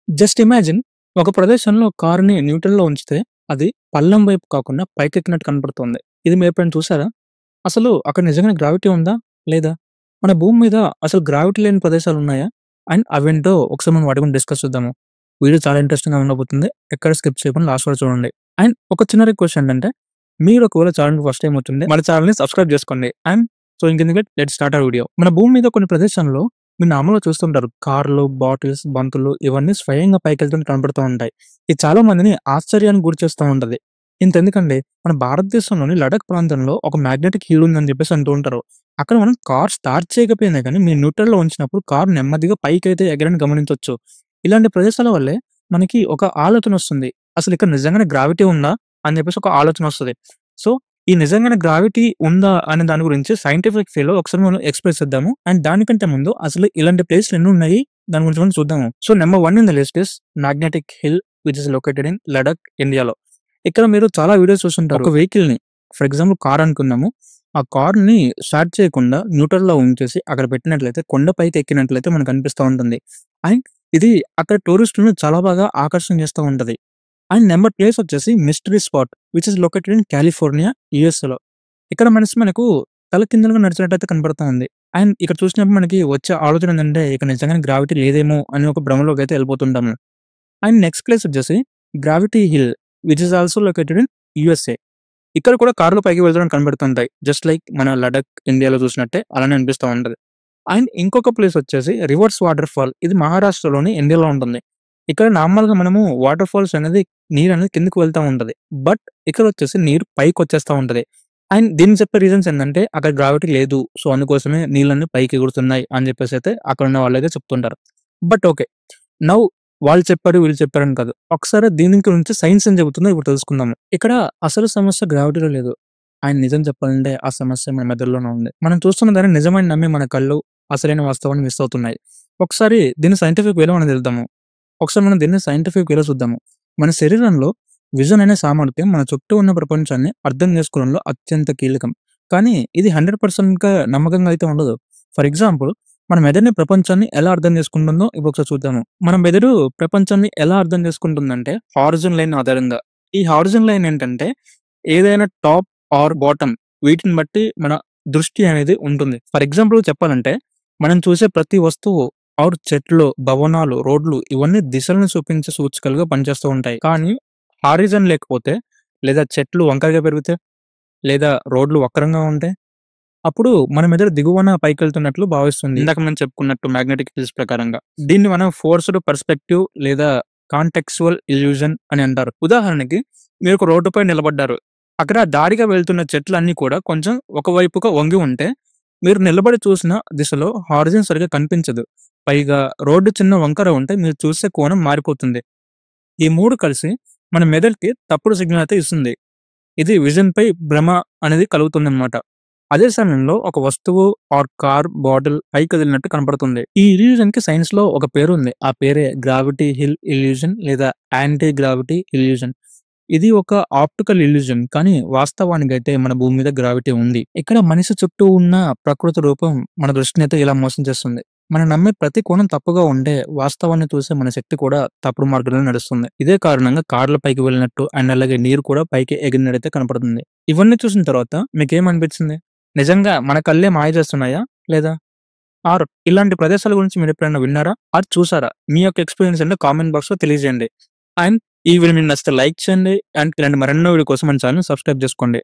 Just imagine ఒక ప్రదేశంలో కారుని న్యూట్రల్‌లో ఉంచితే, అది పల్లం వైపు కాకుండా పైకెక్కినట్టు కనపడుతుంది. ఇది మీరెప్పుడైనా చూసారా? అసలు అక్కడ నిజంగానే గ్రావిటీ ఉందా? లేదా? మన భూమి మీద అసలు గ్రావిటీ లేని ప్రదేశాలున్నాయా? అండ్ అవేంటో ఒకసారి మనం వాటి గురించి డిస్కస్ చేద్దాము. వీడియో చాలా ఇంట్రెస్టింగ్‌గా ఉండబోతుంది. ఎక్కడ స్కిప్ చేయకుండా లాస్ట్ వరకు చూడండి. అండ్ ఒక చిన్న రిక్వెస్ట్ ఏంటంటే, మీరు ఒకవేళ ఛానెల్‌కి ఫస్ట్ టైమ్ వచ్చింటే మన ఛానెల్‌ని సబ్స్క్రైబ్ చేసుకోండి. అండ్ సో ఇంకెందుకు లెట్స్ స్టార్ట్ అవర్ వీడియో. మన భూమి మీద కొన్ని ప్రదేశాల్లో మీరు నార్మల్‌గా చూస్తుంటారు. కార్లు, బాటిల్స్, బంతులు ఇవన్నీ స్వయంగా పైకెళ్తుంటే కనపడుతూ ఉంటాయి. ఇది చాలా మందిని ఆశ్చర్యానికి గురిచేస్తూ ఉంటది. ఇంతెందుకండి, మన భారతదేశంలోని లడఖ్ ప్రాంతంలో ఒక మ్యాగ్నెటిక్ హీల్ ఉందని చెప్పేసి అంటూ ఉంటారు. అక్కడ మనం కార్ స్టార్ట్ చేయకపోయినా గానీ, మీరు న్యూట్రల్‌లో ఉంచినప్పుడు కారు నెమ్మదిగా పైకైతే ఎగరని గమనించొచ్చు. ఇలాంటి ప్రదేశాల వల్లే మనకి ఒక ఆలోచనొస్తుంది. అసలు ఇక్కడ నిజంగానే గ్రావిటీ ఉందా? అని చెప్పేసి ఒక ఆలోచనొస్తది. సో, ఈ నిజంగానే గ్రావిటీ ఉందా అనే దాని గురించి సైంటిఫిక్ వేలో ఒకసారి మనం ఎక్స్‌ప్రెస్ చేద్దాము. అండ్ దానికంటే ముందు అసలు ఇలాంటి ప్లేస్‌లు ఎన్నున్నాయి? దాని గురించి మనం చూద్దాము. So, number 1 in the list is magnetic hill which is located in Ladakh, ఇండియాలో. ఇక్కడ మీరు చాలా వీడియోస్ చూసుంటారు. ఒక వెహికల్‌ని ఫర్ ఎగ్జాంపుల్ కార్ అనుకుందాము. ఆ కార్‌ని స్టార్ట్ చేయకుండా న్యూట్రల్‌లో ఉంచేసి అక్కడ పెట్టినట్లయితే కొండ పైకి ఎక్కినట్లయితే మనకు అనిపిస్తా ఉంటుంది. అండ్ ఇది అక్కడ టూరిస్టులను చాలా బాగా ఆకర్షణ చేస్తా ఉంటది. అండ్ నంబర్ ప్లేస్ వచ్చేసి mystery spot which is located in California, యూఎస్ఏలో. ఇక్కడ మనకు తలకిందులుగా నడిచినట్టయితే కనపడతా ఉంది. అండ్ ఇక్కడ చూసినప్పుడు మనకి వచ్చే ఆలోచన ఏంటంటే, ఇక్కడ నిజంగానే గ్రావిటీ లేదేమో అని ఒక భ్రమలోకైతే వెళ్ళిపోతుంటాము. అండ్ నెక్స్ట్ ప్లేస్ వచ్చేసి gravity hill which is also located in USA. ఇక్కడ కూడా కార్లు పైకి వెళ్ళడం కనబడుతుంటాయి. జస్ట్ లైక్ మన లడఖ్ ఇండియాలో చూసినట్టే అలానే అనిపిస్తా ఉంటది. అండ్ ఇంకొక ప్లేస్ వచ్చేసి రివర్స్ వాటర్ ఫాల్. ఇది మహారాష్ట్రలోని ఇండియాలో ఉంటుంది. ఇక్కడ నార్మల్‌గా మనము వాటర్ ఫాల్స్ అనేది నీరనేది కిందకి వెళ్తా ఉంటది. బట్ ఇక్కడొచ్చేసి నీరు పైకొచ్చేస్తా ఉంటది. అండ్ దీనికి చెప్పే రీజన్స్ ఏందంటే, అక్కడ గ్రావిటీ లేదు. సో, అందుకోసమే నీళ్ళన్నీ పైకి ఎగురుతున్నాయి అని చెప్పేసైతే అక్కడున్న వాళ్ళైతే చెప్తుంటారు. But okay. నౌ వాళ్ళు చెప్పారు, వీళ్ళు చెప్పారని కాదు. ఒకసారి దీని గురించి సైన్స్ ఏం చెబుతుందో ఇప్పుడు తెలుసుకుందాము. ఇక్కడ అసలు సమస్య గ్రావిటీలో లేదు. అండ్ నిజం చెప్పాలంటే ఆ సమస్య మన మెదడులోనే ఉంది. మనం చూస్తున్న దాన్ని నిజమని నమ్మి మన కళ్ళు అసలైన వాస్తవాన్ని మిస్ అవుతున్నాయి. ఒకసారి దీన్ని సైంటిఫిక్ వేలో మనం తెలుద్దాము. ఒకసారి మనం దీన్ని సైంటిఫిక్ వేలో చూద్దాము. మన శరీరంలో విజన్ అనే సామర్థ్యం మన చుట్టూ ఉన్న ప్రపంచాన్ని అర్థం చేసుకోవడంలో అత్యంత కీలకం. కానీ ఇది 100%గా నమ్మకంగా అయితే ఉండదు. ఫర్ ఎగ్జాంపుల్, మన మెదడుని ప్రపంచాన్ని ఎలా అర్థం చేసుకుంటుందో ఇప్పుడు ఒకసారి చూద్దాము. మన మెదడు ప్రపంచాన్ని ఎలా అర్థం చేసుకుంటుందంటే హారిజన్ లైన్ ఆధారంగా. ఈ హారిజన్ లైన్ ఏంటంటే, ఏదైనా టాప్ ఆర్ బాటమ్ వీటిని బట్టి మన దృష్టి అనేది ఉంటుంది. ఫర్ ఎగ్జాంపుల్ చెప్పాలంటే, మనం చూసే ప్రతి వస్తువు ఆర్ చెట్లు, భవనాలు, రోడ్లు ఇవన్నీ దిశలను చూపించే సూచికలుగా పనిచేస్తూ ఉంటాయి. కానీ హారిజన్ లేకపోతే, లేదా చెట్లు వంకరగా పెరిగితే, లేదా రోడ్లు వక్రంగా ఉంటే, అప్పుడు మన మెదడు దిగువన పైకెళ్తున్నట్లు భావిస్తుంది. ఇందాక మనం చెప్పుకున్నట్టు మ్యాగ్నెటిక్ ఫీల్డ్స్ ప్రకారంగా. దీన్ని మనం ఫోర్స్డ్ పర్స్పెక్టివ్ లేదా కాంటెక్చువల్ ఇల్యూజన్ అని అంటారు. ఉదాహరణకి, మీరు ఒక రోడ్డుపై నిలబడ్డారు. అక్కడ దారిగా వెళ్తున్న చెట్లన్నీ కూడా కొంచెం ఒకవైపుగా వంగి ఉంటే, మీరు నిలబడి చూసిన దిశలో హారిజన్ సరిగ్గా కనిపించదు. పైగా రోడ్డు చిన్న వంకర ఉంటే మీరు చూసే కోణం మారిపోతుంది. ఈ 3 కలిసి మన మెదడుకి తప్పుడు సిగ్నల్ అయితే ఇస్తుంది. ఇది విజన్‌పై భ్రమ అనేది కలుగుతుందన్నమాట. అదే సమయంలో ఒక వస్తువు ఆర్ కార్, బాటిల్ పైకి కదిలినట్టు కనపడుతుంది. ఈ ఇల్యూజన్‌కి సైన్స్‌లో ఒక పేరుంది. ఆ పేరే గ్రావిటీ హిల్ ఇల్యూజన్ లేదా యాంటీ గ్రావిటీ ఇల్యూజన్. ఇది ఒక ఆప్టికల్ ఇల్యూజన్. కానీ వాస్తవానికైతే మన భూమి మీద గ్రావిటీ ఉంది. ఇక్కడ మనిషి చుట్టూ ఉన్న ప్రకృతి రూపం మన దృష్టినైతే ఇలా మోసం చేస్తుంది. మనం నమ్మే ప్రతి కోణం తప్పుగా ఉంటే వాస్తవాన్ని చూసే మన శక్తి కూడా తప్పుడు మార్గంలో నడుస్తుంది. ఇదే కారణంగా కార్ల పైకి వెళ్ళినట్టు అండ్ అలాగే నీరు కూడా పైకి ఎగిరినట్టయితే కనపడుతుంది. ఇవన్నీ చూసిన తర్వాత మీకేమనిపించింది? నిజంగా మన కళ్ళే మాయ చేస్తున్నాయా? లేదా? ఆర్ ఇలాంటి ప్రదేశాల గురించి మీరెప్పుడైనా విన్నారా? ఆర్ చూసారా? మీ యొక్క ఎక్స్‌పీరియన్స్ ఏంటో కామెంట్ బాక్స్‌లో తెలియజేయండి. అండ్ ఈ వీడియో మీకు నచ్చితే లైక్ చేయండి. అండ్ ఇలాంటి మరెన్నో వీడియో కోసం మన ఛానెల్‌ని సబ్స్క్రైబ్ చేసుకోండి.